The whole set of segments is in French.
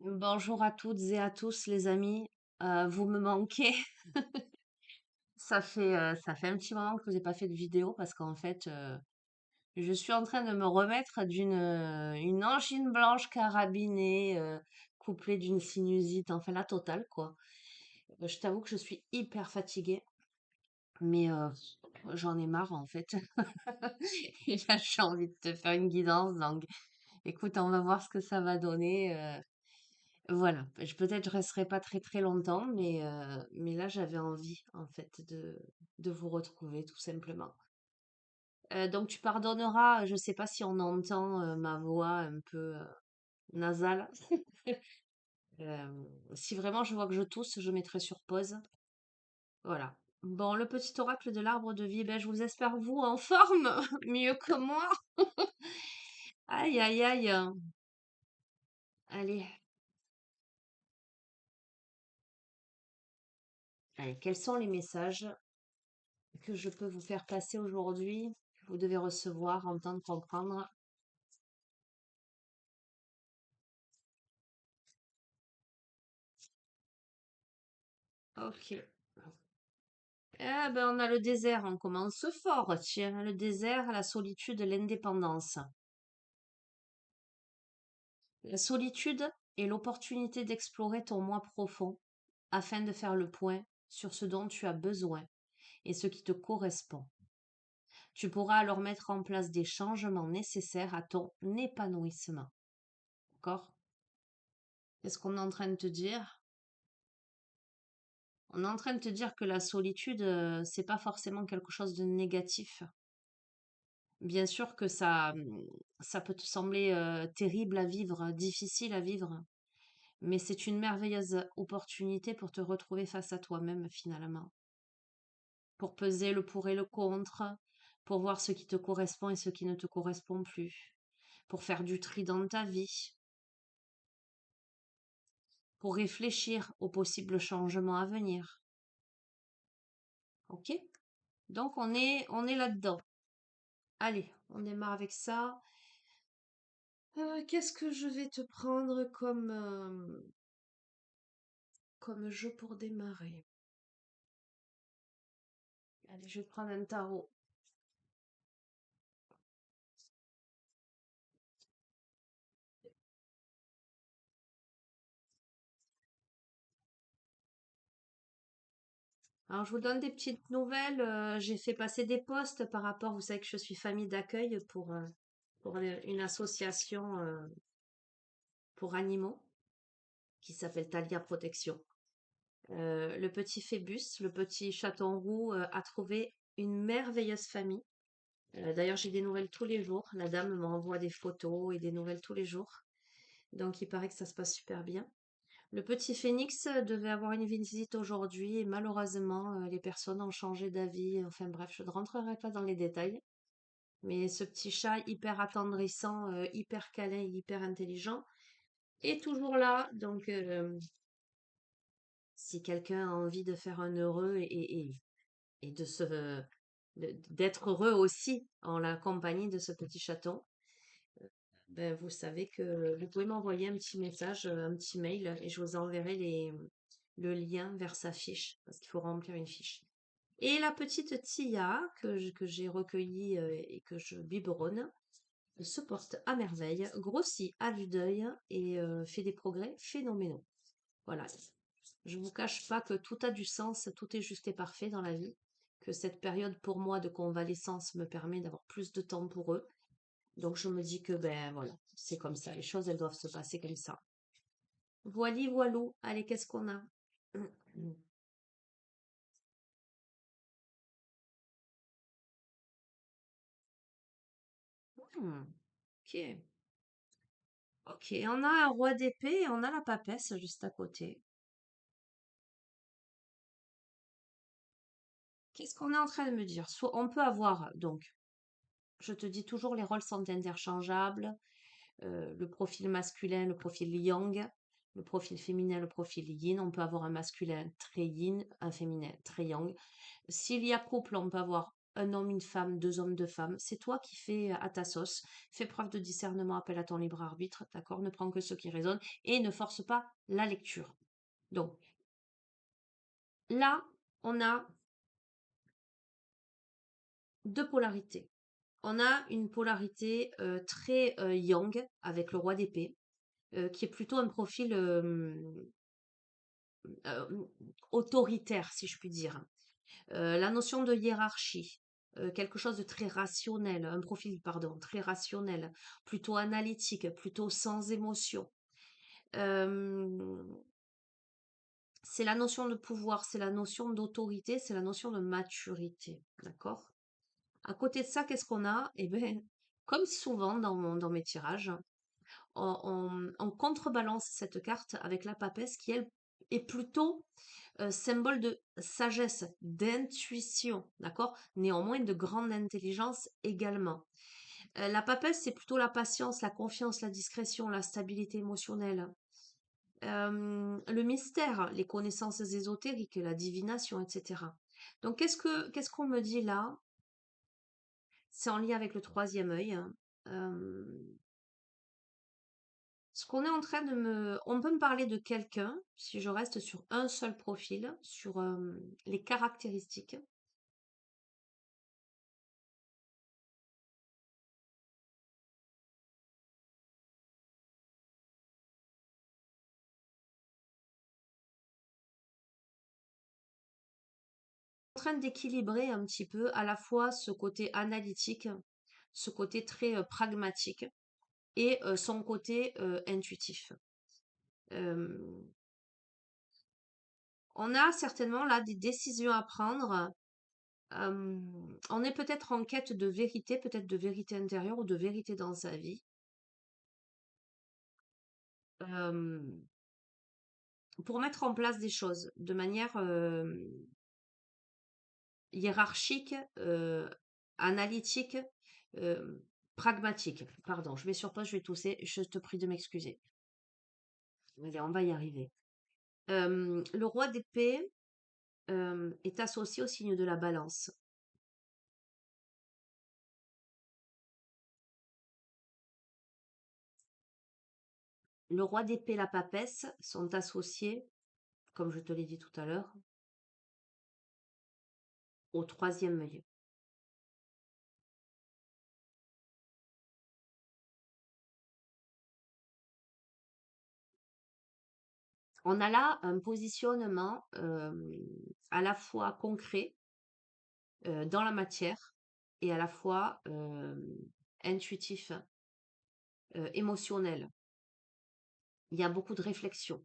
Bonjour à toutes et à tous les amis. Vous me manquez. Ça fait un petit moment que je vous ai pas fait de vidéo parce qu'en fait, je suis en train de me remettre d'une angine blanche carabinée, couplée d'une sinusite, enfin la totale quoi. Je t'avoue que je suis hyper fatiguée, mais j'en ai marre en fait. Et là, j'ai envie de te faire une guidance, donc écoute, on va voir ce que ça va donner. Voilà, peut-être je resterai pas très très longtemps, mais là j'avais envie en fait de vous retrouver tout simplement. Donc tu pardonneras, je sais pas si on entend ma voix un peu nasale. Euh, Si vraiment je vois que je tousse, je mettrai sur pause. Voilà. Bon, le petit oracle de l'arbre de vie, ben, je vous espère vous en forme, mieux que moi. Aïe aïe aïe. Allez, allez, quels sont les messages que je peux vous faire passer aujourd'hui? Vous devez recevoir, entendre, comprendre. Ok. Eh ben, on a le désert, on commence fort, tiens, le désert, la solitude, l'indépendance. La solitude est l'opportunité d'explorer ton moi profond afin de faire le point sur ce dont tu as besoin et ce qui te correspond. Tu pourras alors mettre en place des changements nécessaires à ton épanouissement. D'accord? Qu'est-ce qu'on est en train de te dire? On est en train de te dire que la solitude, c'est pas forcément quelque chose de négatif. Bien sûr que ça peut te sembler terrible à vivre, difficile à vivre, mais c'est une merveilleuse opportunité pour te retrouver face à toi-même finalement, pour peser le pour et le contre, pour voir ce qui te correspond et ce qui ne te correspond plus, pour faire du tri dans ta vie, pour réfléchir aux possibles changements à venir. Ok? Donc on est là-dedans. Allez, on démarre avec ça. Qu'est-ce que je vais te prendre comme jeu pour démarrer? Allez, je vais prendre un tarot. Alors, je vous donne des petites nouvelles. J'ai fait passer des posts par rapport, vous savez que je suis famille d'accueil pour une association pour animaux qui s'appelle Talia Protection. Le petit Phébus, le petit chaton roux, a trouvé une merveilleuse famille. D'ailleurs, j'ai des nouvelles tous les jours. La dame m'envoie des photos et des nouvelles tous les jours. Donc, il paraît que ça se passe super bien. Le petit phénix devait avoir une visite aujourd'hui et malheureusement, les personnes ont changé d'avis. Enfin bref, je ne rentrerai pas dans les détails. Mais ce petit chat hyper attendrissant, hyper câlin, hyper intelligent est toujours là. Donc, si quelqu'un a envie de faire un heureux et d'être heureux aussi en la compagnie de ce petit chaton, ben, vous savez que vous pouvez m'envoyer un petit message, un petit mail et je vous enverrai le lien vers sa fiche parce qu'il faut remplir une fiche. Et la petite Tia que j'ai recueillie et que je biberonne se porte à merveille, grossit à vue d'œil et fait des progrès phénoménaux. Voilà. Je ne vous cache pas que tout a du sens, tout est juste et parfait dans la vie, que cette période pour moi de convalescence me permet d'avoir plus de temps pour eux. Donc je me dis que ben voilà, c'est comme ça, les choses elles doivent se passer comme ça. Voili voilou, allez, qu'est-ce qu'on a? Hmm, ok, ok, on a un roi d'épée et on a la papesse juste à côté. Qu'est-ce qu'on est en train de me dire? Soit on peut avoir, donc, je te dis toujours, les rôles sont interchangeables. Le profil masculin, le profil yang, le profil féminin, le profil yin. On peut avoir un masculin très yin, un féminin très yang. S'il y a couple, on peut avoir un homme, une femme, deux hommes, deux femmes. C'est toi qui fais à ta sauce. Fais preuve de discernement, appelle à ton libre arbitre, d'accord? Ne prends que ce qui résonne et ne force pas la lecture. Donc, là, on a deux polarités. On a une polarité très yang avec le roi d'épée, qui est plutôt un profil euh, autoritaire, si je puis dire. La notion de hiérarchie, quelque chose de très rationnel, un profil, pardon, très rationnel, plutôt analytique, plutôt sans émotion. Euh, c'est la notion de pouvoir, c'est la notion d'autorité, c'est la notion de maturité, d'accord? À côté de ça, qu'est-ce qu'on a? Eh bien, comme souvent dans mes tirages, on contrebalance cette carte avec la papesse qui, elle, est plutôt symbole de sagesse, d'intuition, d'accord? Néanmoins, de grande intelligence également. La papesse, c'est plutôt la patience, la confiance, la discrétion, la stabilité émotionnelle. Le mystère, les connaissances ésotériques, la divination, etc. Donc, qu'est-ce qu'on me dit là? C'est en lien avec le troisième œil, hein. Euh, Ce qu'on est en train de me... On peut me parler de quelqu'un, si je reste sur un seul profil, sur les caractéristiques. En train d'équilibrer un petit peu à la fois ce côté analytique, ce côté très pragmatique et son côté intuitif. Euh, on a certainement là des décisions à prendre. Euh, on est peut-être en quête de vérité, peut-être de vérité intérieure ou de vérité dans sa vie. Euh, pour mettre en place des choses de manière hiérarchique, analytique, euh, pragmatique. Pardon, je vais sur pause, je vais tousser, je te prie de m'excuser. Allez, on va y arriver. Le roi d'épée est associé au signe de la balance. Le roi d'épée et la papesse sont associés, comme je te l'ai dit tout à l'heure, au troisième œil. On a là un positionnement à la fois concret dans la matière et à la fois intuitif, émotionnel. Il y a beaucoup de réflexion.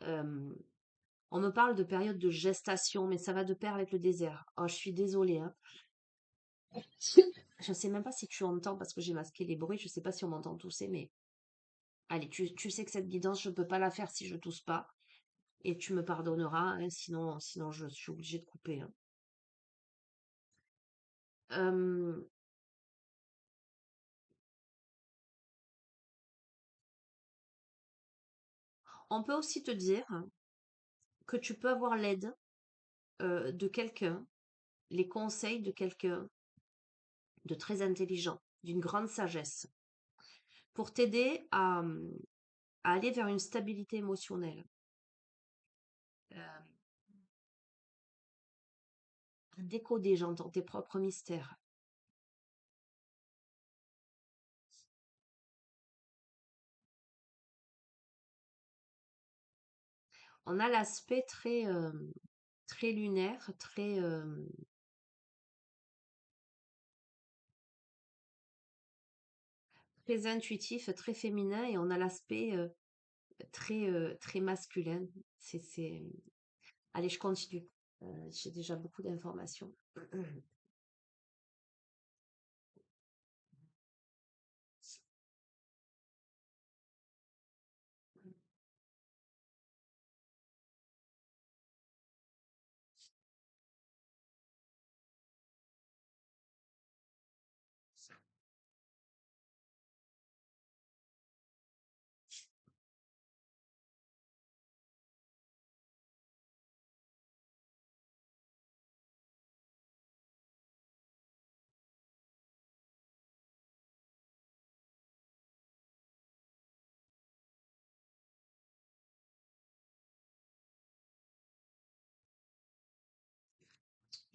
Euh, on me parle de période de gestation, mais ça va de pair avec le désert. Oh, je suis désolée, hein. Je ne sais même pas si tu entends parce que j'ai masqué les bruits. Je ne sais pas si on m'entend tousser, mais allez, tu sais que cette guidance, je ne peux pas la faire si je tousse pas. Et tu me pardonneras, hein, sinon je suis obligée de couper, hein. Euh, on peut aussi te dire que tu peux avoir l'aide de quelqu'un, les conseils de quelqu'un de très intelligent, d'une grande sagesse, pour t'aider à aller vers une stabilité émotionnelle. Euh, décoder, j'entends, tes propres mystères. On a l'aspect très, très lunaire, très, très intuitif, très féminin, et on a l'aspect très, très masculin. C'est... Allez, je continue. J'ai déjà beaucoup d'informations.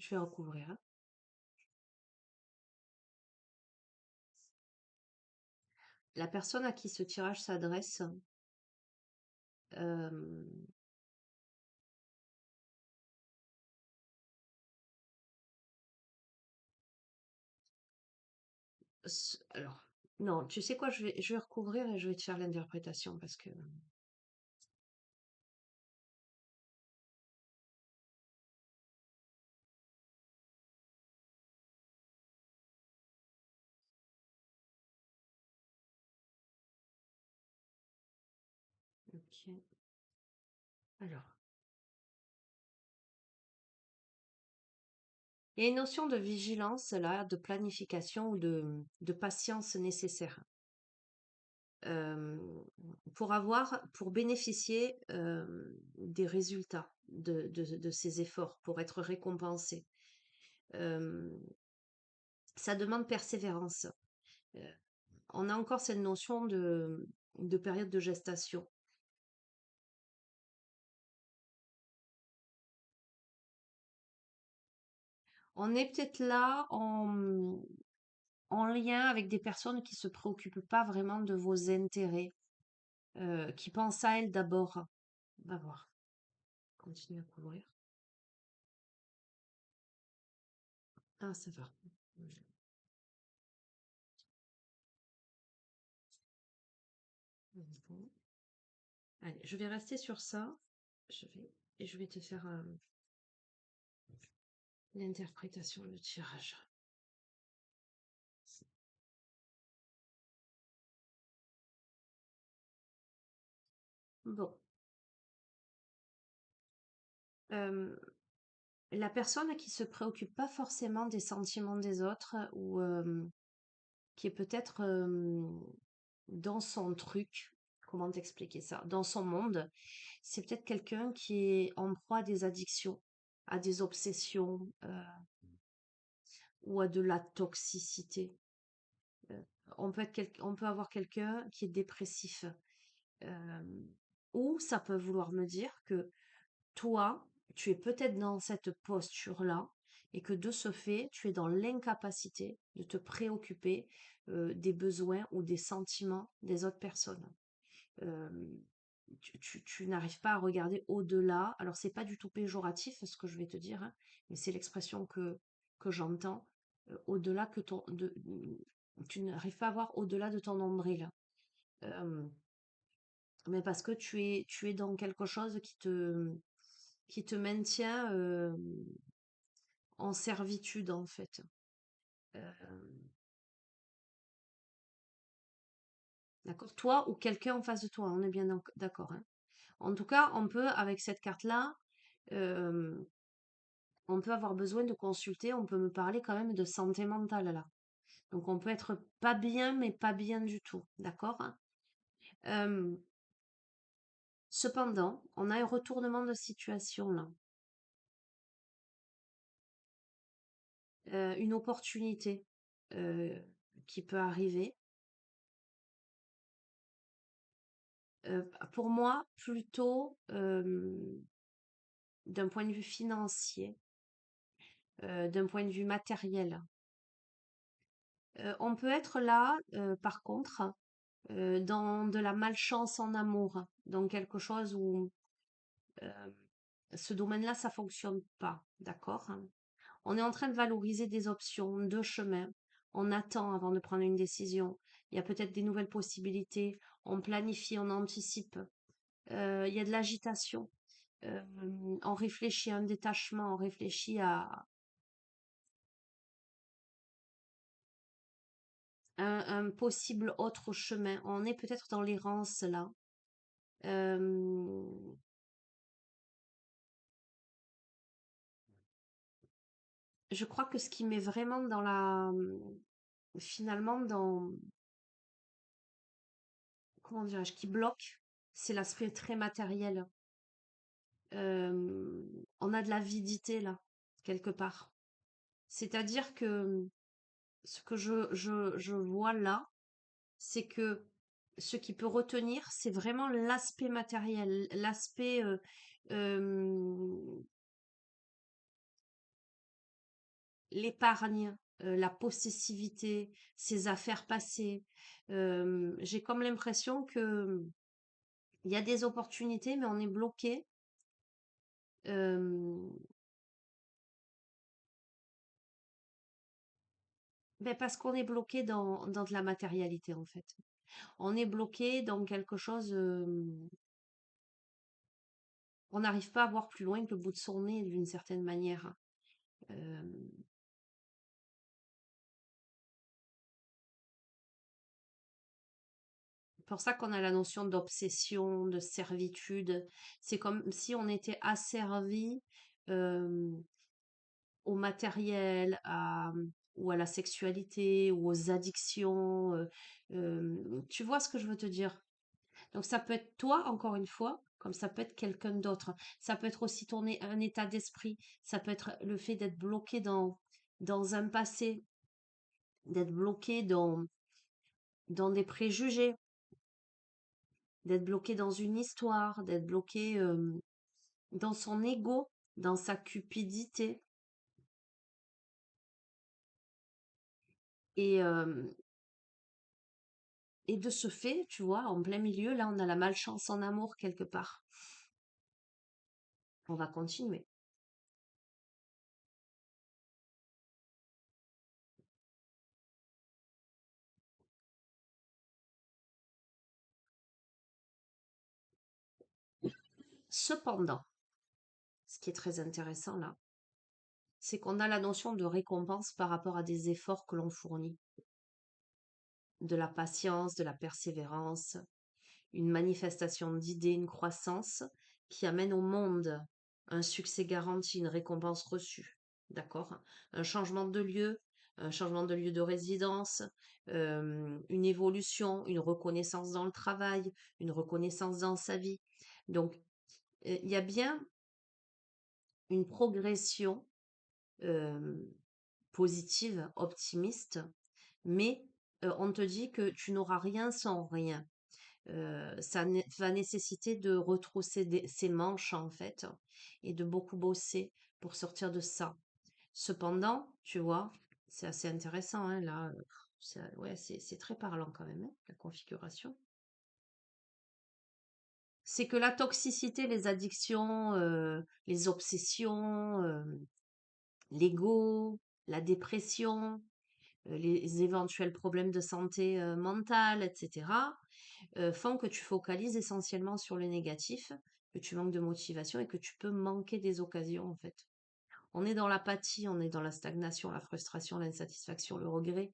Je vais recouvrir, hein. La personne à qui ce tirage s'adresse, euh, alors, non, tu sais quoi, je vais recouvrir et je vais te faire l'interprétation parce que, ok. Alors, il y a une notion de vigilance là, de planification ou de patience nécessaire. euh, pour bénéficier des résultats de ces efforts, pour être récompensé. Euh, Ça demande persévérance. Euh, on a encore cette notion de période de gestation. On est peut-être là en lien avec des personnes qui se préoccupent pas vraiment de vos intérêts, qui pensent à elles d'abord. On va voir. Continue à couvrir. Ah, ça va. Bon. Allez, je vais rester sur ça. Et je vais te faire l'interprétation, le tirage. Bon. Euh, la personne qui se préoccupe pas forcément des sentiments des autres ou qui est peut-être dans son truc, comment t'expliquer ça, dans son monde, c'est peut-être quelqu'un qui est en proie à des addictions, à des obsessions ou à de la toxicité. Euh, on peut avoir quelqu'un qui est dépressif. Euh, ou ça peut vouloir me dire que toi, tu es peut-être dans cette posture-là et que de ce fait, tu es dans l'incapacité de te préoccuper des besoins ou des sentiments des autres personnes. Euh, tu n'arrives pas à regarder au-delà. Alors, c'est pas du tout péjoratif ce que je vais te dire, hein, mais c'est l'expression que j'entends. Au-delà que tu n'arrives pas à voir au-delà de ton nombril. Euh, mais parce que tu es dans quelque chose qui te maintient en servitude, en fait. Euh, d'accord? Toi ou quelqu'un en face de toi, on est bien d'accord, hein. En tout cas, on peut, avec cette carte-là, euh, on peut avoir besoin de consulter, on peut me parler quand même de santé mentale, là. Donc, on peut être pas bien, mais pas bien du tout, d'accord? Euh, Cependant, on a un retournement de situation, là. Une opportunité euh, qui peut arriver. Pour moi, plutôt d'un point de vue financier, d'un point de vue matériel. On peut être là, par contre, dans de la malchance en amour, dans quelque chose où euh, ce domaine-là, ça fonctionne pas, d'accord? On est en train de valoriser des options, deux chemins. On attend avant de prendre une décision. Il y a peut-être des nouvelles possibilités. On planifie, on anticipe. Il y a de l'agitation. Euh, on réfléchit à un détachement, on réfléchit à un possible autre chemin. On est peut-être dans l'errance là. Euh, je crois que ce qui met vraiment dans finalement dans, comment dirais-je, qui bloque, c'est l'aspect très matériel. Euh, on a de l'avidité là, quelque part. C'est-à-dire que ce que je vois là, c'est que ce qui peut retenir, c'est vraiment l'aspect matériel, l'aspect euh, l'épargne, la possessivité, ses affaires passées. J'ai comme l'impression que il y a des opportunités, mais on est bloqué. euh, ben parce qu'on est bloqué dans de la matérialité, en fait. On est bloqué dans quelque chose, on n'arrive pas à voir plus loin que le bout de son nez d'une certaine manière. Euh, c'est pour ça qu'on a la notion d'obsession, de servitude. C'est comme si on était asservi euh, au matériel, ou à la sexualité, ou aux addictions. Tu vois ce que je veux te dire? Donc ça peut être toi, encore une fois, comme ça peut être quelqu'un d'autre. Ça peut être aussi un état d'esprit. Ça peut être le fait d'être bloqué dans un passé, d'être bloqué dans des préjugés, d'être bloqué dans une histoire, d'être bloqué dans son ego, dans sa cupidité. Et, euh, et de ce fait, tu vois, en plein milieu, là, on a la malchance en amour quelque part. On va continuer. Cependant, ce qui est très intéressant là, c'est qu'on a la notion de récompense par rapport à des efforts que l'on fournit, de la patience, de la persévérance, une manifestation d'idées, une croissance qui amène au monde un succès garanti, une récompense reçue. D'accord? Un changement de lieu, un changement de lieu de résidence, une évolution, une reconnaissance dans le travail, une reconnaissance dans sa vie. Donc, il y a bien une progression euh, positive, optimiste, mais on te dit que tu n'auras rien sans rien. Ça va nécessiter de retrousser ses manches en fait et de beaucoup bosser pour sortir de ça. Cependant, tu vois, c'est assez intéressant hein, là. Ouais, c'est très parlant quand même, hein, la configuration. C'est que la toxicité, les addictions, les obsessions, l'ego, la dépression, les éventuels problèmes de santé mentale, etc., font que tu focalises essentiellement sur le négatif, que tu manques de motivation et que tu peux manquer des occasions en fait. On est dans l'apathie, on est dans la stagnation, la frustration, l'insatisfaction, le regret,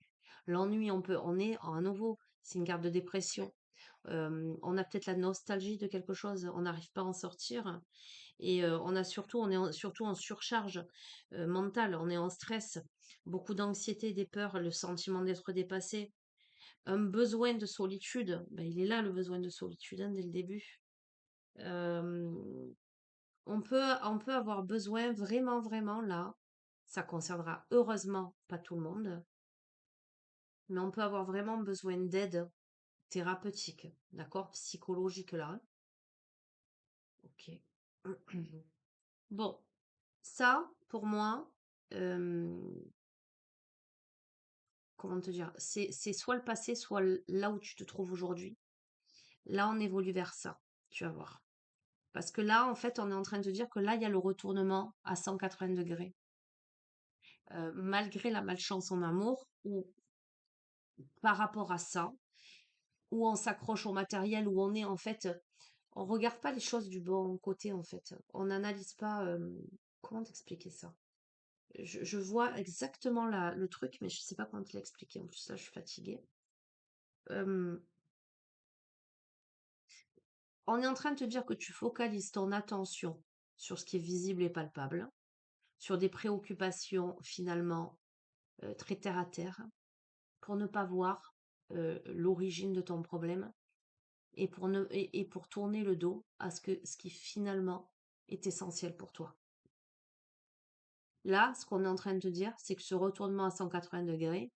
l'ennui, on est à nouveau, c'est une carte de dépression. On a peut-être la nostalgie de quelque chose, on n'arrive pas à en sortir. Et on est surtout en surcharge mentale, on est en stress, beaucoup d'anxiété, des peurs, le sentiment d'être dépassé, un besoin de solitude. Ben, il est là le besoin de solitude hein, dès le début. Euh, on peut avoir besoin vraiment, vraiment là. Ça concernera heureusement pas tout le monde, mais on peut avoir vraiment besoin d'aide thérapeutique, d'accord, psychologique là, hein. Ok. Bon, ça, pour moi, euh, comment te dire, c'est soit le passé, soit là où tu te trouves aujourd'hui. Là, on évolue vers ça, tu vas voir. Parce que là, en fait, on est en train de te dire que là, il y a le retournement à 180 degrés. Malgré la malchance en amour, ou par rapport à ça, où on s'accroche au matériel, où on est en fait, on regarde pas les choses du bon côté en fait. On n'analyse pas. Comment t'expliquer ça? Je vois exactement le truc, mais je sais pas comment te l'expliquer. En plus, là, je suis fatiguée. Euh, on est en train de te dire que tu focalises ton attention sur ce qui est visible et palpable, sur des préoccupations finalement très terre à terre, pour ne pas voir l'origine de ton problème et pour tourner le dos à ce qui finalement est essentiel pour toi. Là, ce qu'on est en train de te dire, c'est que ce retournement à 180 degrés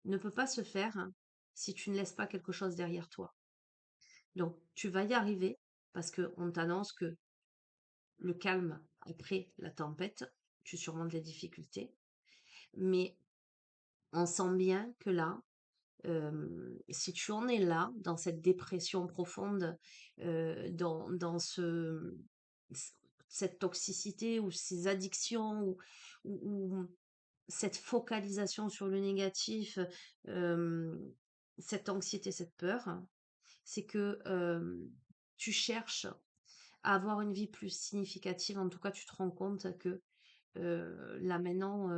ne peut pas se faire hein, si tu ne laisses pas quelque chose derrière toi. Donc, tu vas y arriver parce qu'on t'annonce que le calme après la tempête, tu surmontes les difficultés. Mais on sent bien que là, si tu en es là, dans cette dépression profonde, dans c- cette toxicité ou ces addictions ou cette focalisation sur le négatif, euh, cette anxiété, cette peur, c'est que tu cherches à avoir une vie plus significative. En tout cas, tu te rends compte que là maintenant,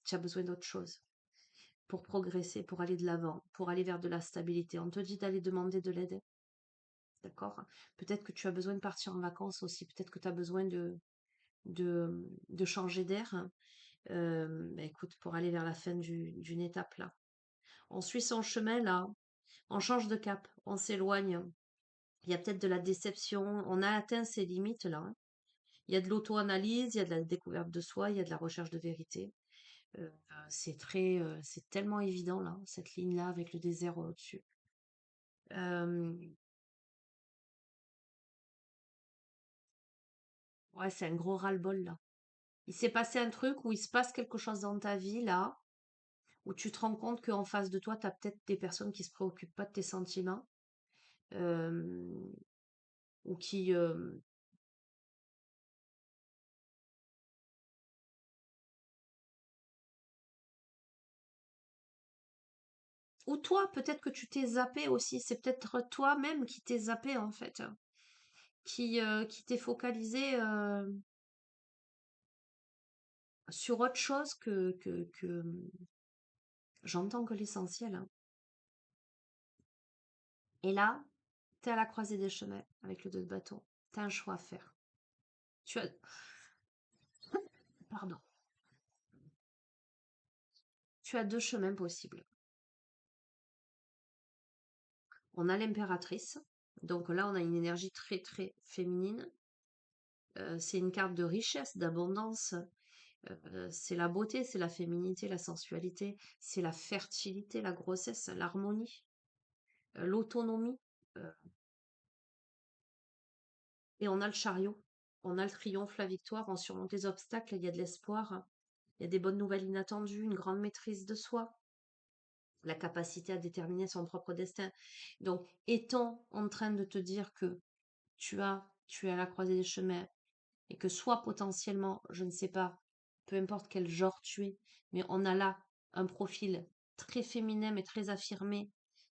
tu as besoin d'autre chose pour progresser, pour aller de l'avant, pour aller vers de la stabilité. On te dit d'aller demander de l'aide, d'accord? Peut-être que tu as besoin de partir en vacances aussi, peut-être que tu as besoin de changer d'air. Bah écoute, pour aller vers la fin d'une étape là. On suit son chemin là, on change de cap, on s'éloigne. Il y a peut-être de la déception, on a atteint ses limites là, hein. Il y a de l'auto-analyse, il y a de la découverte de soi, il y a de la recherche de vérité. C'est tellement évident là, cette ligne-là avec le désert au-dessus. Euh, ouais, c'est un gros ras-le-bol là. Il s'est passé un truc où il se passe quelque chose dans ta vie là, où tu te rends compte qu'en face de toi, tu as peut-être des personnes qui se préoccupent pas de tes sentiments, euh, ou qui, ou toi, peut-être que tu t'es zappé aussi. C'est peut-être toi-même qui t'es zappé en fait, qui t'es focalisé sur autre chose que j'entends que l'essentiel, hein. Et là, t'es à la croisée des chemins avec le dos de bâton. T'as un choix à faire. Tu as, pardon, tu as deux chemins possibles. On a l'impératrice. Donc là, on a une énergie très très féminine. C'est une carte de richesse, d'abondance. C'est la beauté, c'est la féminité, la sensualité, c'est la fertilité, la grossesse, l'harmonie, l'autonomie. euh, et on a le chariot. On a le triomphe, la victoire, on surmonte les obstacles, il y a de l'espoir, il y a des bonnes nouvelles inattendues, une grande maîtrise de soi, la capacité à déterminer son propre destin. Donc, étant en train de te dire que tu es à la croisée des chemins et que soit potentiellement, je ne sais pas, peu importe quel genre tu es, mais on a là un profil très féminin mais très affirmé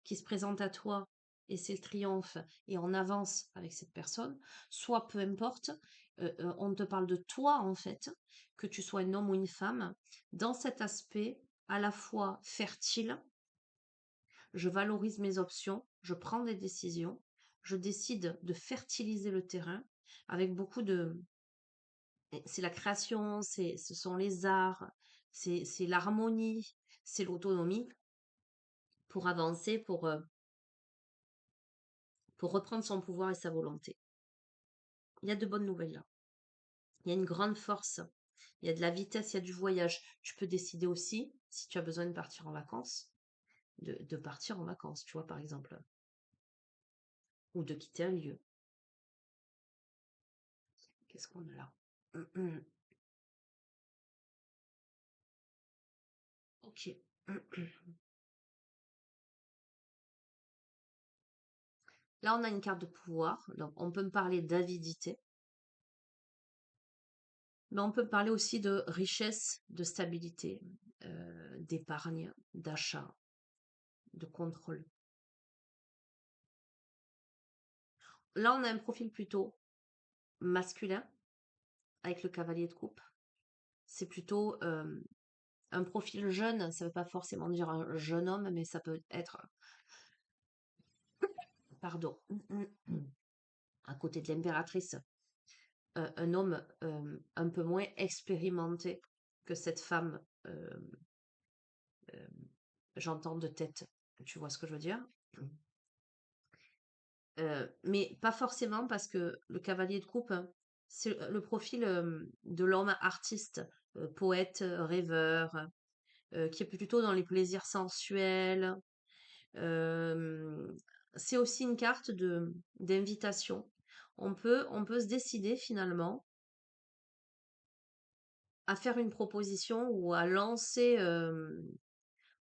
qui se présente à toi et c'est le triomphe et on avance avec cette personne, soit peu importe, on te parle de toi en fait, que tu sois un homme ou une femme, dans cet aspect à la fois fertile, je valorise mes options, je prends des décisions, je décide de fertiliser le terrain avec beaucoup de, c'est la création, ce sont les arts, c'est l'harmonie, c'est l'autonomie pour avancer, pour reprendre son pouvoir et sa volonté. Il y a de bonnes nouvelles là. Il y a une grande force, il y a de la vitesse, il y a du voyage. Tu peux décider aussi, si tu as besoin de partir en vacances, de partir en vacances, tu vois, par exemple, ou de quitter un lieu. Qu'est-ce qu'on a là? Ok. Là, on a une carte de pouvoir, donc on peut me parler d'avidité. Mais on peut parler aussi de richesse, de stabilité, d'épargne, d'achat, de contrôle. Là, on a un profil plutôt masculin avec le cavalier de coupe. C'est plutôt un profil jeune. Ça ne veut pas forcément dire un jeune homme, mais ça peut être, pardon, à côté de l'impératrice, un homme un peu moins expérimenté que cette femme, euh, j'entends de tête. Tu vois ce que je veux dire? Mais pas forcément parce que le cavalier de coupe, hein, c'est le profil de l'homme artiste, poète, rêveur, qui est plutôt dans les plaisirs sensuels. Euh, c'est aussi une carte d'invitation. On peut se décider finalement à faire une proposition ou à lancer,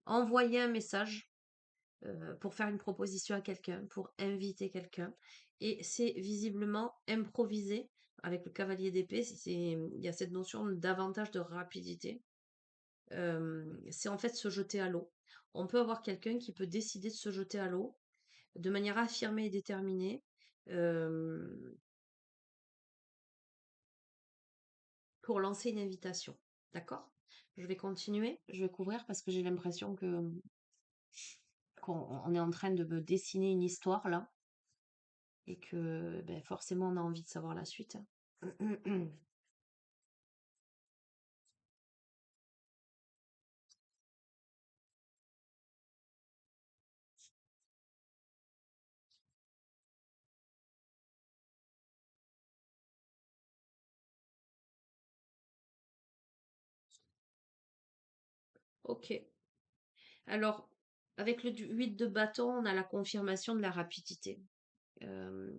envoyer un message pour faire une proposition à quelqu'un, pour inviter quelqu'un. Et c'est visiblement improvisé. Avec le cavalier d'épée, il y a cette notion davantage de rapidité. C'est en fait se jeter à l'eau. On peut avoir quelqu'un qui peut décider de se jeter à l'eau de manière affirmée et déterminée euh, pour lancer une invitation. D'accord? Je vais continuer, je vais couvrir parce que j'ai l'impression que qu'on est en train de me dessiner une histoire là et que ben, forcément on a envie de savoir la suite. Ok. Alors, avec le 8 de bâton, on a la confirmation de la rapidité. Euh,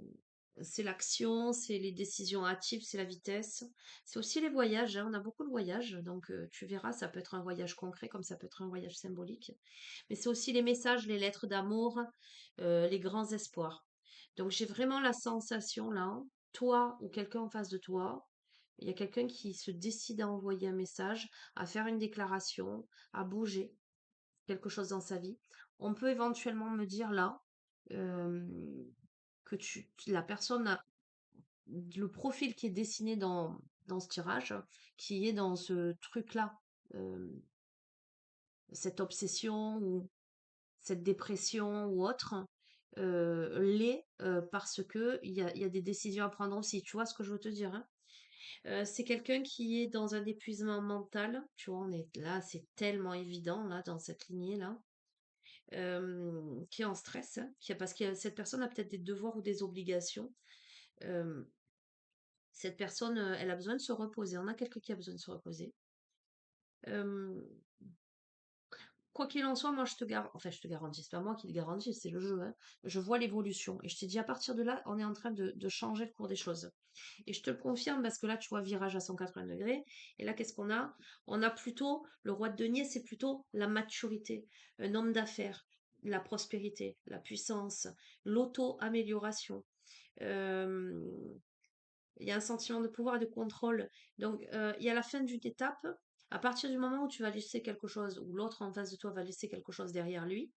c'est l'action, c'est les décisions hâtives, c'est la vitesse. C'est aussi les voyages, hein. On a beaucoup de voyages, donc tu verras, ça peut être un voyage concret comme ça peut être un voyage symbolique. Mais c'est aussi les messages, les lettres d'amour, les grands espoirs. Donc j'ai vraiment la sensation là, toi ou quelqu'un en face de toi, il y a quelqu'un qui se décide à envoyer un message, à faire une déclaration, à bouger quelque chose dans sa vie. On peut éventuellement me dire là euh, que la personne a le profil qui est dessiné dans ce tirage, qui est dans ce truc-là, euh, cette obsession ou cette dépression ou autre, l'est parce que il y a des décisions à prendre aussi. Tu vois ce que je veux te dire, hein. C'est quelqu'un qui est dans un épuisement mental. Tu vois, on est là, c'est tellement évident là dans cette lignée là. Qui est en stress, hein, parce que cette personne a peut-être des devoirs ou des obligations. Euh, cette personne, elle a besoin de se reposer. On a quelqu'un qui a besoin de se reposer. Euh, Quoi qu'il en soit, moi enfin je te garantis, c'est pas moi qui le garantis, c'est le jeu, hein. Je vois l'évolution. Et je t'ai dit, à partir de là, on est en train de changer le cours des choses. Et je te le confirme parce que là, tu vois, virage à 180 degrés. Et là, qu'est-ce qu'on a? On a plutôt, le roi de denier, c'est plutôt la maturité, un homme d'affaires, la prospérité, la puissance, l'auto-amélioration. Euh, il y a un sentiment de pouvoir et de contrôle. Donc, il y a la fin d'une étape. À partir du moment où tu vas laisser quelque chose, ou l'autre en face de toi va laisser quelque chose derrière lui,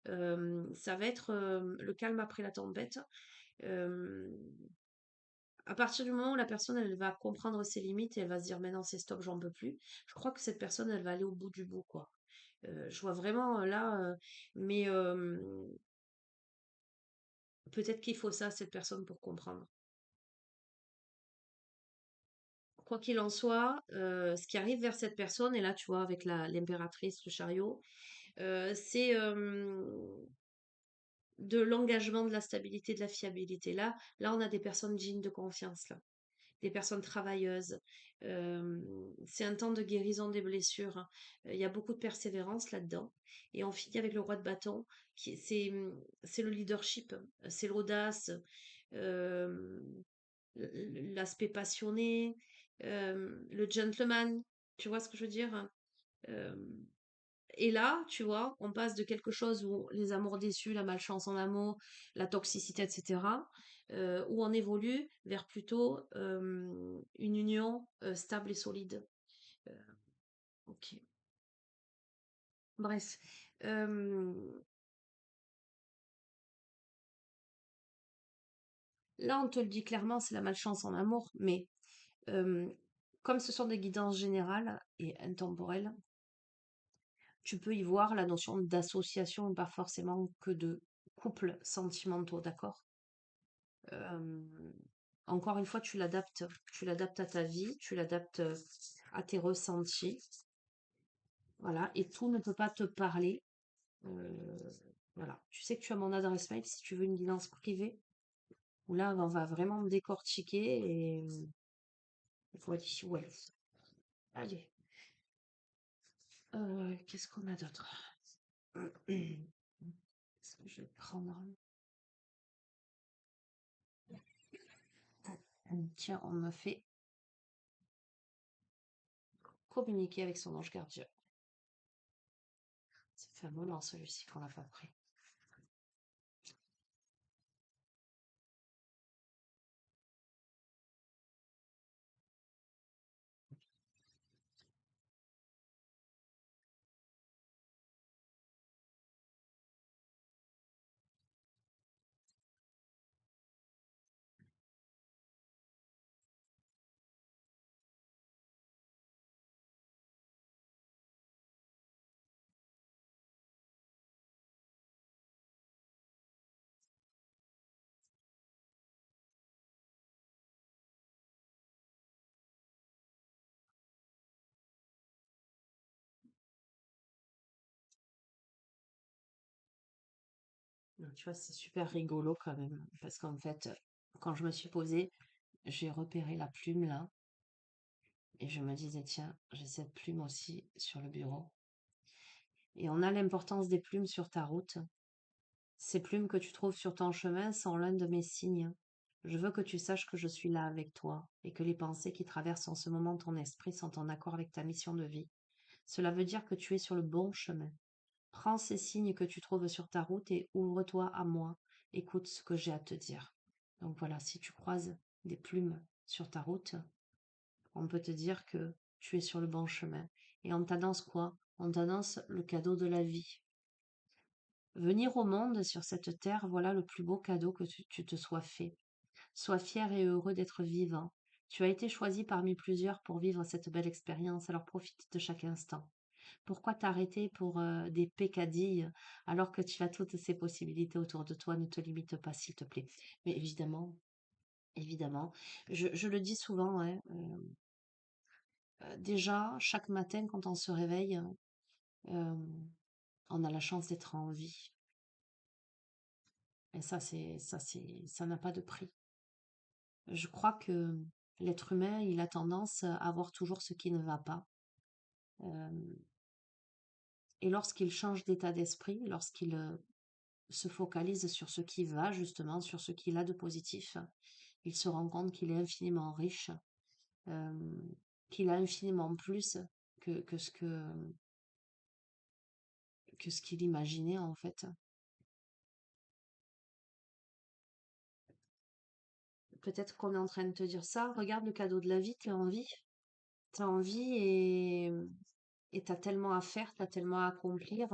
ça va être le calme après la tempête. Euh, à partir du moment où la personne elle va comprendre ses limites et elle va se dire maintenant c'est stop, j'en peux plus, je crois que cette personne elle va aller au bout du bout quoi. Je vois vraiment là, mais peut-être qu'il faut ça à cette personne pour comprendre. Quoi qu'il en soit, ce qui arrive vers cette personne, et là tu vois avec l'impératrice, le chariot, c'est de l'engagement, de la stabilité, de la fiabilité. Là on a des personnes dignes de confiance là. Des personnes travailleuses. C'est un temps de guérison des blessures, hein. Il y a beaucoup de persévérance là-dedans. Et on finit avec le roi de bâton, c'est le leadership, c'est l'audace, euh, l'aspect passionné, le gentleman. Tu vois ce que je veux dire, hein. Euh, et là, tu vois, on passe de quelque chose où les amours déçus, la malchance en amour, la toxicité, etc., où on évolue vers plutôt une union stable et solide. Euh, ok. Bref. Euh, Là, on te le dit clairement, c'est la malchance en amour, mais euh, comme ce sont des guidances générales et intemporelles, tu peux y voir la notion d'association, pas forcément que de couples sentimentaux, d'accord? Euh, Encore une fois, tu l'adaptes à ta vie, tu l'adaptes à tes ressentis, voilà, et tout ne peut pas te parler. euh, voilà, tu sais que tu as mon adresse mail si tu veux une guidance privée, où là, on va vraiment décortiquer et voilà, ouais. Allez, qu'est-ce qu'on a d'autre? Est-ce que je vais prendre? Tiens, on me fait communiquer avec son ange gardien. Ça fait un moment celui-ci qu'on l'a pas pris. Donc, tu vois, c'est super rigolo quand même. Parce qu'en fait, quand je me suis posée, j'ai repéré la plume là. Et je me disais, tiens, j'ai cette plume aussi sur le bureau. Et on a l'importance des plumes sur ta route. Ces plumes que tu trouves sur ton chemin sont l'un de mes signes. Je veux que tu saches que je suis là avec toi et que les pensées qui traversent en ce moment ton esprit sont en accord avec ta mission de vie. Cela veut dire que tu es sur le bon chemin. Prends ces signes que tu trouves sur ta route et ouvre-toi à moi. Écoute ce que j'ai à te dire. Donc voilà, si tu croises des plumes sur ta route, on peut te dire que tu es sur le bon chemin. Et on t'annonce quoi? On t'annonce le cadeau de la vie. Venir au monde sur cette terre, voilà le plus beau cadeau que tu te sois fait. Sois fier et heureux d'être vivant. Tu as été choisi parmi plusieurs pour vivre cette belle expérience, alors profite de chaque instant. Pourquoi t'arrêter pour des pécadilles alors que tu as toutes ces possibilités autour de toi? Ne te limite pas, s'il te plaît. Mais évidemment, évidemment, je le dis souvent, hein, déjà, chaque matin, quand on se réveille, euh, on a la chance d'être en vie. Et ça n'a pas de prix. Je crois que l'être humain, il a tendance à voir toujours ce qui ne va pas. Euh, et lorsqu'il change d'état d'esprit, lorsqu'il se focalise sur ce qui va, justement, sur ce qu'il a de positif, il se rend compte qu'il est infiniment riche, euh, qu'il a infiniment plus que que ce qu'il imaginait, en fait. Peut-être qu'on est en train de te dire ça. Regarde le cadeau de la vie, t'es en vie. T'es en vie et t'as tellement à faire, t'as tellement à accomplir.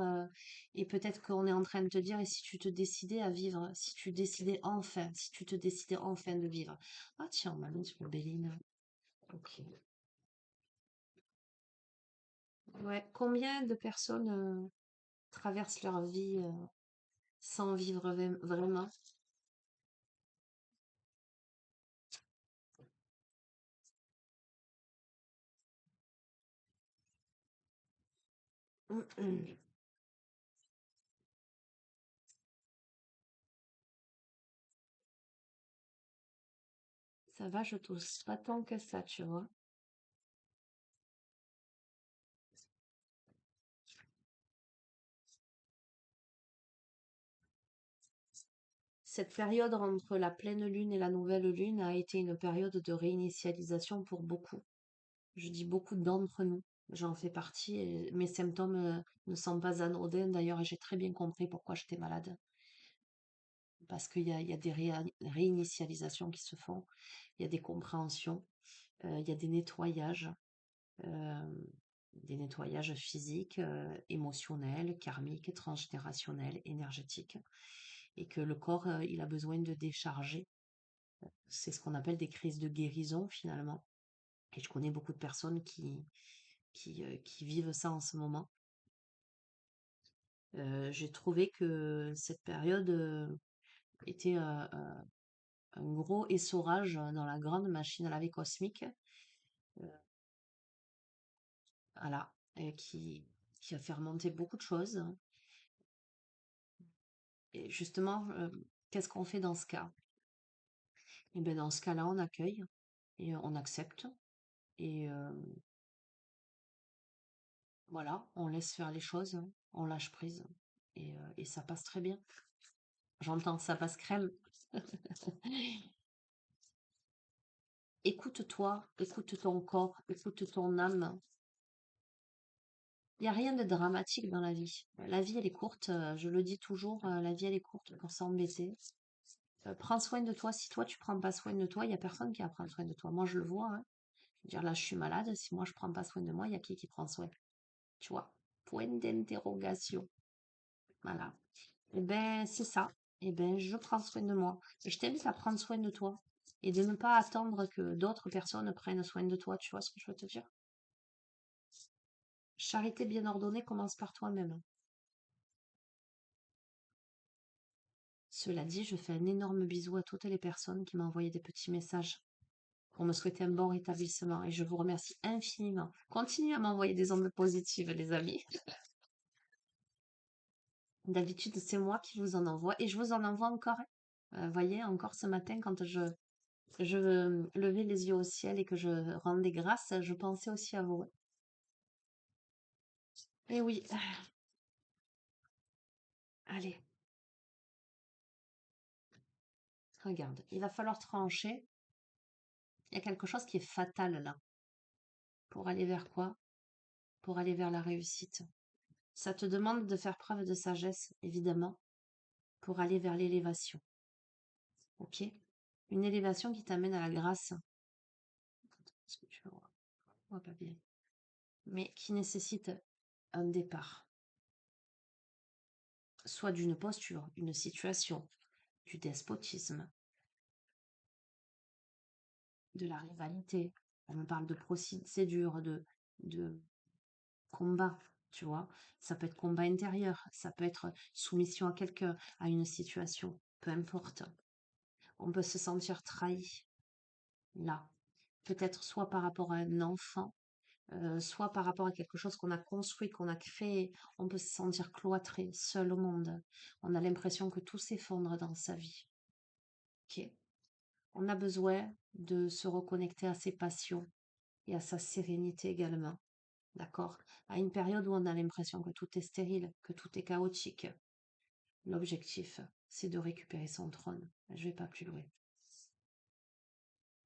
Et peut-être qu'on est en train de te dire, et si tu te décidais à vivre, si tu décidais enfin, si tu te décidais enfin de vivre. Ah tiens, on m'a mis sur le Béline. Ok. Ouais. Combien de personnes traversent leur vie sans vivre vraiment? Ça va, je tousse pas tant que ça, tu vois. Cette période entre la pleine lune et la nouvelle lune a été une période de réinitialisation pour beaucoup. Je dis beaucoup d'entre nous. J'en fais partie et mes symptômes ne sont pas anodins. D'ailleurs, j'ai très bien compris pourquoi j'étais malade. Parce il y a des réinitialisations qui se font, il y a des compréhensions, il y a euh, des nettoyages physiques, émotionnels, karmiques, transgénérationnels, énergétiques. Et que le corps, il a besoin de décharger. C'est ce qu'on appelle des crises de guérison finalement. Et je connais beaucoup de personnes qui vivent ça en ce moment. J'ai trouvé que cette période était un gros essorage dans la grande machine à laver cosmique, euh, voilà, et qui a fait remonter beaucoup de choses. Et justement, qu'est-ce qu'on fait dans ce cas? Et bien dans ce cas-là, on accueille et on accepte et voilà, on laisse faire les choses, on lâche prise et ça passe très bien. J'entends, ça passe crème. Écoute-toi, écoute ton corps, écoute ton âme. Il n'y a rien de dramatique dans la vie. La vie, elle est courte. Je le dis toujours, la vie, elle est courte pour s'embêter. Prends soin de toi. Si toi, tu prends pas soin de toi, il n'y a personne qui va prendre soin de toi. Moi, je le vois, hein. Je veux dire, là, je suis malade. Si moi, je prends pas soin de moi, il y a qui prend soin? Tu vois? Point d'interrogation. Voilà. Eh ben, c'est ça. Eh ben, je prends soin de moi. Et je t'invite à prendre soin de toi. Et de ne pas attendre que d'autres personnes prennent soin de toi. Tu vois ce que je veux te dire? Charité bien ordonnée commence par toi-même. Cela dit, je fais un énorme bisou à toutes les personnes qui m'ont envoyé des petits messages pour me souhaiter un bon rétablissement et je vous remercie infiniment. Continuez à m'envoyer des ondes positives, les amis. D'habitude, c'est moi qui vous en envoie et je vous en envoie encore. Voyez, encore ce matin, quand je levais les yeux au ciel et que je rendais grâce, je pensais aussi à vous. Et oui, allez, regarde, il va falloir trancher. Il y a quelque chose qui est fatal là. Pour aller vers quoi? Pour aller vers la réussite. Ça te demande de faire preuve de sagesse, évidemment, pour aller vers l'élévation. Ok? Une élévation qui t'amène à la grâce. Est-ce que tu vois? On voit pas bien. Mais qui nécessite un départ. Soit d'une posture, d'une situation, du despotisme, de la rivalité. On me parle de procédure, de combat, tu vois. Ça peut être combat intérieur, ça peut être soumission à quelqu'un, à une situation, peu importe. On peut se sentir trahi, là. Peut-être soit par rapport à un enfant, soit par rapport à quelque chose qu'on a construit, qu'on a créé. On peut se sentir cloîtré, seul au monde. On a l'impression que tout s'effondre dans sa vie. Ok. On a besoin de se reconnecter à ses passions et à sa sérénité également. D'accord? À une période où on a l'impression que tout est stérile, que tout est chaotique. L'objectif, c'est de récupérer son trône. Je vais pas plus loin.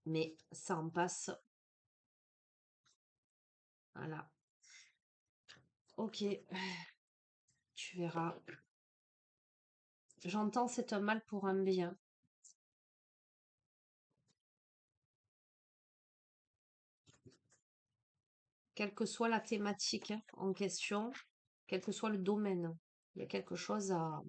Mais ça en passe. Voilà. Ok, tu verras. J'entends c'est un mal pour un bien. Quelle que soit la thématique en question, quel que soit le domaine, il y a quelque chose à...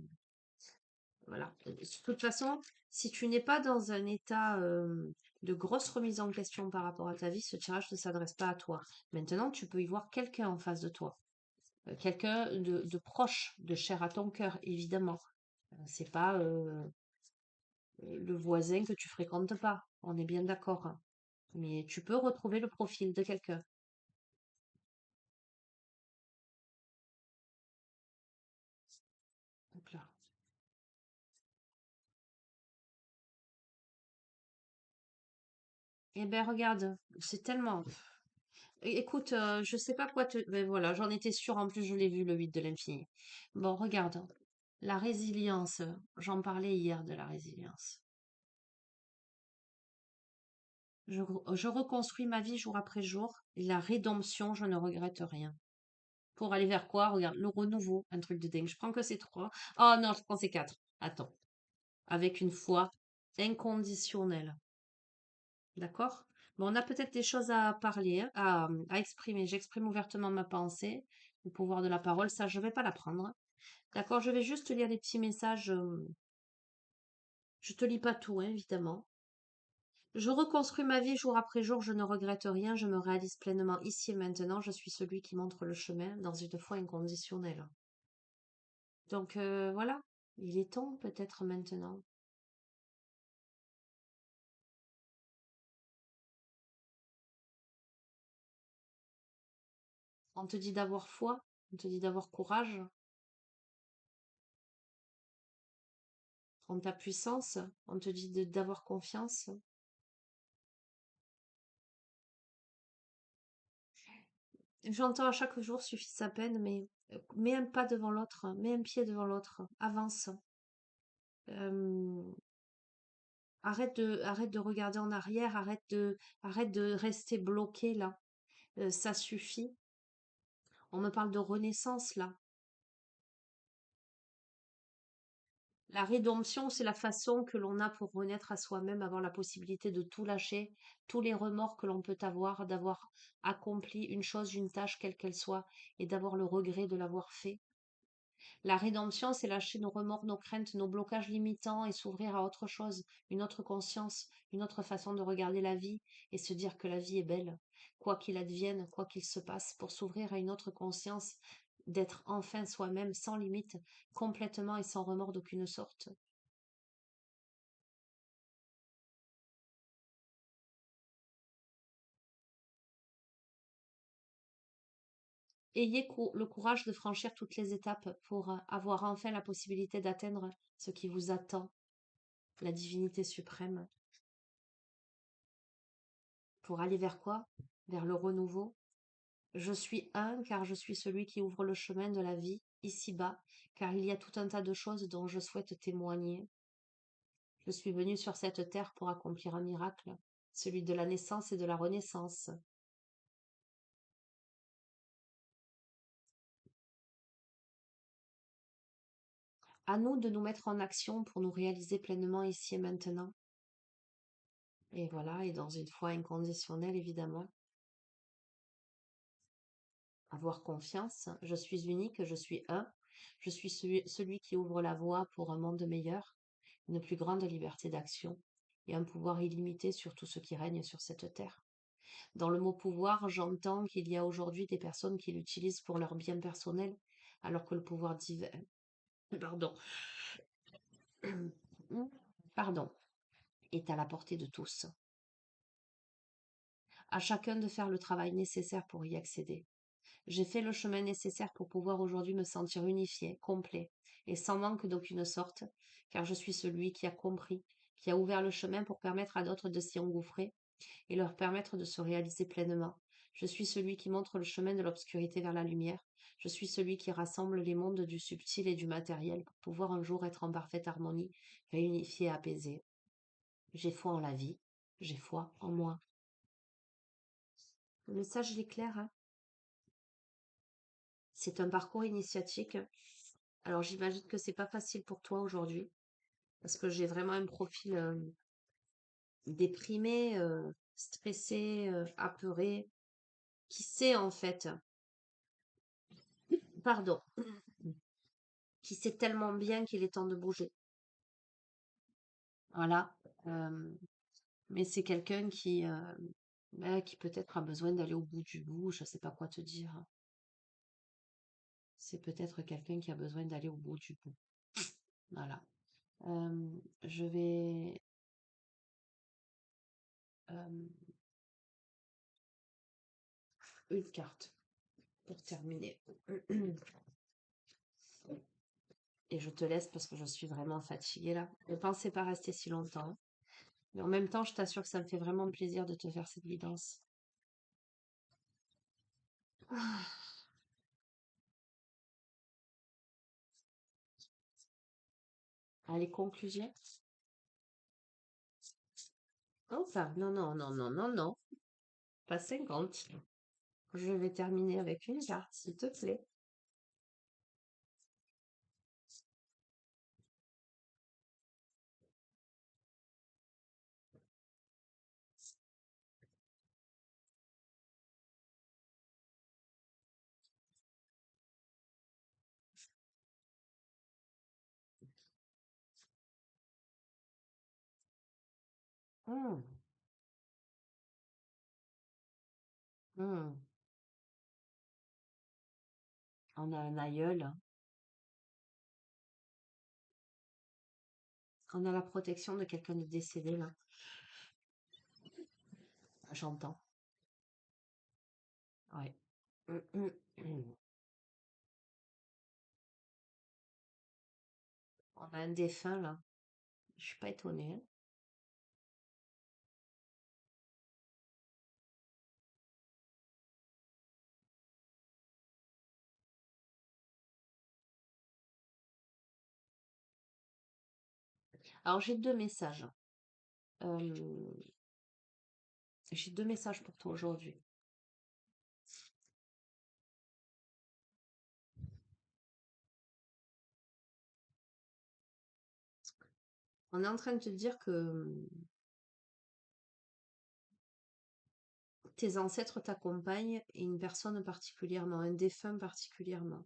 Voilà. De toute façon, si tu n'es pas dans un état de grosse remise en question par rapport à ta vie, ce tirage ne s'adresse pas à toi. Maintenant, tu peux y voir quelqu'un en face de toi. Quelqu'un de proche, de cher à ton cœur, évidemment. C'est pas le voisin que tu fréquentes pas. On est bien d'accord, hein. Mais tu peux retrouver le profil de quelqu'un. Donc là. Eh ben regarde, c'est tellement... Écoute, je sais pas quoi te... Ben voilà, j'en étais sûre, en plus je l'ai vu, le 8 de l'infini. Bon, regarde, la résilience, j'en parlais hier de la résilience. Je reconstruis ma vie jour après jour, et la rédemption, je ne regrette rien. Pour aller vers quoi? Regarde, le renouveau, un truc de dingue. Je prends que ces trois. Oh non, je prends ces quatre. Attends. Avec une foi inconditionnelle. D'accord? Bon, on a peut-être des choses à parler, hein, à exprimer. J'exprime ouvertement ma pensée, le pouvoir de la parole, ça, je vais pas l'apprendre. D'accord? Je vais juste te lire des petits messages. Je te lis pas tout, hein, évidemment. Je reconstruis ma vie jour après jour, je ne regrette rien, je me réalise pleinement ici et maintenant, je suis celui qui montre le chemin dans une foi inconditionnelle. Donc voilà, il est temps peut-être maintenant. On te dit d'avoir foi, on te dit d'avoir courage en ta puissance, on te dit d'avoir confiance. J'entends à chaque jour suffit sa peine, mais mets un pas devant l'autre, mets un pied devant l'autre, avance. Euh, arrête de regarder en arrière, arrête de rester bloqué là. Ça suffit. On me parle de renaissance là. La rédemption, c'est la façon que l'on a pour renaître à soi-même, avoir la possibilité de tout lâcher, tous les remords que l'on peut avoir, d'avoir accompli une chose, une tâche, quelle qu'elle soit, et d'avoir le regret de l'avoir fait. La rédemption, c'est lâcher nos remords, nos craintes, nos blocages limitants et s'ouvrir à autre chose, une autre conscience, une autre façon de regarder la vie et se dire que la vie est belle, quoi qu'il advienne, quoi qu'il se passe, pour s'ouvrir à une autre conscience, d'être enfin soi-même, sans limite, complètement et sans remords d'aucune sorte. Ayez le courage de franchir toutes les étapes pour avoir enfin la possibilité d'atteindre ce qui vous attend, la divinité suprême. Pour aller vers quoi? Vers le renouveau. Je suis un car je suis celui qui ouvre le chemin de la vie ici-bas, car il y a tout un tas de choses dont je souhaite témoigner. Je suis venu sur cette terre pour accomplir un miracle, celui de la naissance et de la renaissance. À nous de nous mettre en action pour nous réaliser pleinement ici et maintenant. Et voilà, et dans une foi inconditionnelle, évidemment. Avoir confiance. Je suis unique, je suis un. Je suis celui qui ouvre la voie pour un monde meilleur, une plus grande liberté d'action et un pouvoir illimité sur tout ce qui règne sur cette terre. Dans le mot pouvoir, j'entends qu'il y a aujourd'hui des personnes qui l'utilisent pour leur bien personnel, alors que le pouvoir divin, pardon, pardon, est à la portée de tous. À chacun de faire le travail nécessaire pour y accéder. J'ai fait le chemin nécessaire pour pouvoir aujourd'hui me sentir unifié, complet, et sans manque d'aucune sorte, car je suis celui qui a compris, qui a ouvert le chemin pour permettre à d'autres de s'y engouffrer et leur permettre de se réaliser pleinement. Je suis celui qui montre le chemin de l'obscurité vers la lumière. Je suis celui qui rassemble les mondes du subtil et du matériel pour pouvoir un jour être en parfaite harmonie, réunifié et apaisé. J'ai foi en la vie, j'ai foi en moi. Le message il est clair, hein. C'est un parcours initiatique. Alors j'imagine que c'est pas facile pour toi aujourd'hui, parce que j'ai vraiment un profil déprimé, stressé, apeuré, qui sait en fait, pardon, qui sait tellement bien qu'il est temps de bouger. Voilà. Euh, mais c'est quelqu'un qui peut-être a besoin d'aller au bout du bout, je sais pas quoi te dire. C'est peut-être quelqu'un qui a besoin d'aller au bout du bout. Voilà. Euh, je vais euh, une carte pour terminer. Et je te laisse parce que je suis vraiment fatiguée là. Ne pensez pas rester si longtemps. Mais en même temps, je t'assure que ça me fait vraiment plaisir de te faire cette guidance. Ah, allez, conclusion. Enfin, non, non, non, non, non, non. Pas 50. Je vais terminer avec une carte, s'il te plaît. Hmm, hmm. On a un aïeul, hein. On a la protection de quelqu'un de décédé là. J'entends. Ouais. Hmm, hmm, hmm. On a un défunt là. Je suis pas étonnée, hein. Alors j'ai deux messages. Euh, j'ai deux messages pour toi aujourd'hui. On est en train de te dire que tes ancêtres t'accompagnent et une personne particulièrement, un défunt particulièrement,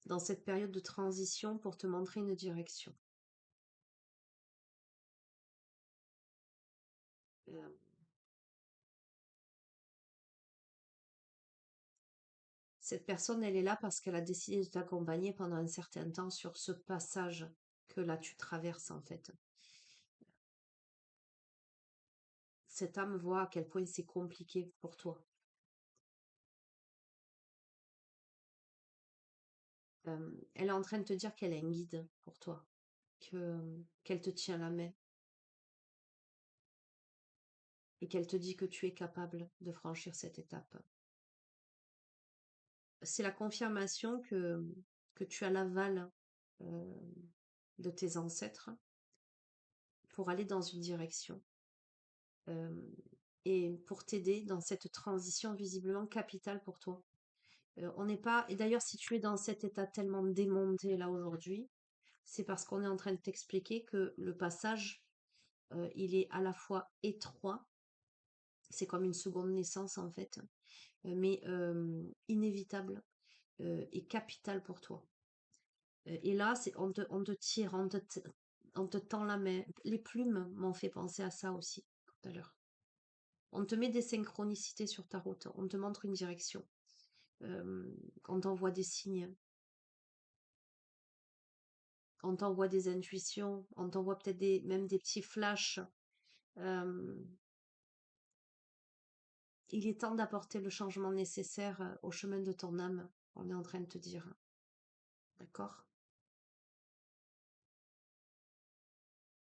dans cette période de transition pour te montrer une direction. Euh, Cette personne, elle est là parce qu'elle a décidé de t'accompagner pendant un certain temps sur ce passage que là tu traverses en fait. Cette âme voit à quel point c'est compliqué pour toi. Elle est en train de te dire qu'elle est un guide pour toi, qu'elle te tient la main et qu'elle te dit que tu es capable de franchir cette étape. C'est la confirmation que tu as l'aval euh, de tes ancêtres pour aller dans une direction euh, et pour t'aider dans cette transition visiblement capitale pour toi. On n'est pas, et d'ailleurs, si tu es dans cet état tellement démonté là aujourd'hui, c'est parce qu'on est en train de t'expliquer que le passage, il est à la fois étroit, c'est comme une seconde naissance en fait, mais inévitable et capital pour toi. Et là, on te tire, on te tend la main. Les plumes m'ont fait penser à ça aussi tout à l'heure. On te met des synchronicités sur ta route, on te montre une direction, euh, on t'envoie des signes, on t'envoie des intuitions, on t'envoie peut-être même des petits flashs. Euh, il est temps d'apporter le changement nécessaire au chemin de ton âme, on est en train de te dire. D'accord?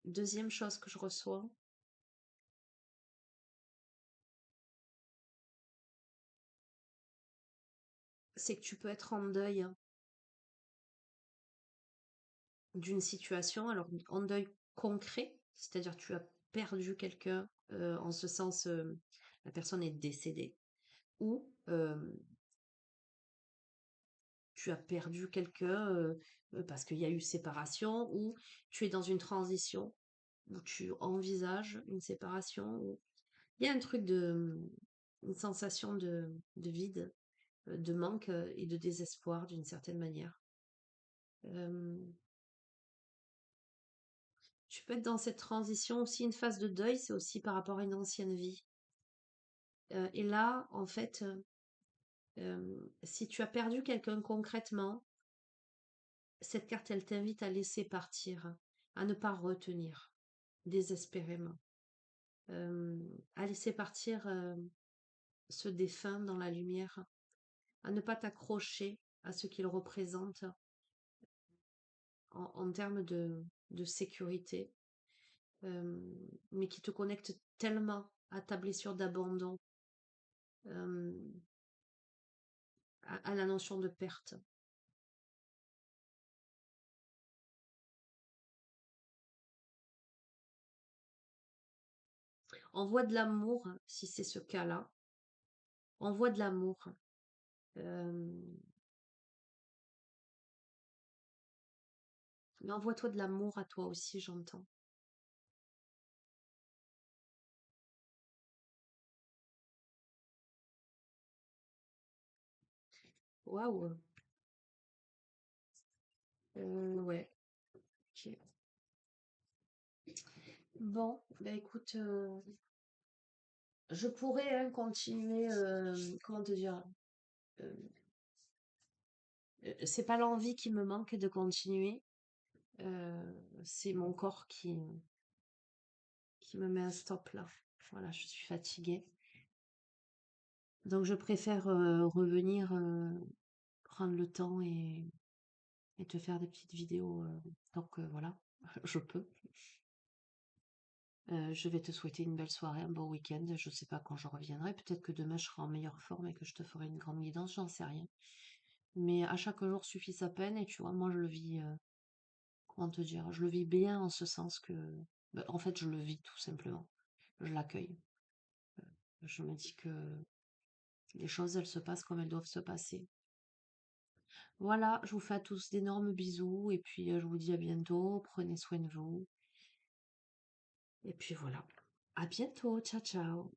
Deuxième chose que je reçois, c'est que tu peux être en deuil d'une situation, alors en deuil concret, c'est-à-dire tu as perdu quelqu'un, en ce sens, la personne est décédée, ou tu as perdu quelqu'un parce qu'il y a eu séparation, ou tu es dans une transition, où tu envisages une séparation, il y a un truc une sensation de vide, de manque et de désespoir d'une certaine manière. Euh, Tu peux être dans cette transition aussi, une phase de deuil, c'est aussi par rapport à une ancienne vie. Et là, en fait, si tu as perdu quelqu'un concrètement, cette carte, elle t'invite à laisser partir, à ne pas retenir désespérément, euh, à laisser partir ce défunt dans la lumière, à ne pas t'accrocher à ce qu'il représente en termes de sécurité, euh, mais qui te connecte tellement à ta blessure d'abandon, euh, à la notion de perte. Envoie de l'amour, si c'est ce cas-là. Envoie de l'amour. Euh, mais envoie-toi de l'amour à toi aussi, j'entends. Waouh. Ouais. Ok. Bon, bah écoute, je pourrais hein, continuer. Comment te dire? euh, c'est pas l'envie qui me manque de continuer. euh, c'est mon corps qui me met un stop là. Voilà, je suis fatiguée. Donc je préfère revenir, prendre le temps et te faire des petites vidéos. Donc voilà, je peux. Je vais te souhaiter une belle soirée, un bon week-end. Je ne sais pas quand je reviendrai. Peut-être que demain je serai en meilleure forme et que je te ferai une grande guidance, j'en sais rien. Mais à chaque jour suffit sa peine et tu vois, moi je le vis, comment te dire, je le vis bien en ce sens que, bah, en fait, je le vis tout simplement. Je l'accueille. Je me dis que les choses, elles se passent comme elles doivent se passer. Voilà, je vous fais à tous d'énormes bisous et puis je vous dis à bientôt. Prenez soin de vous. Et puis voilà. À bientôt. Ciao, ciao.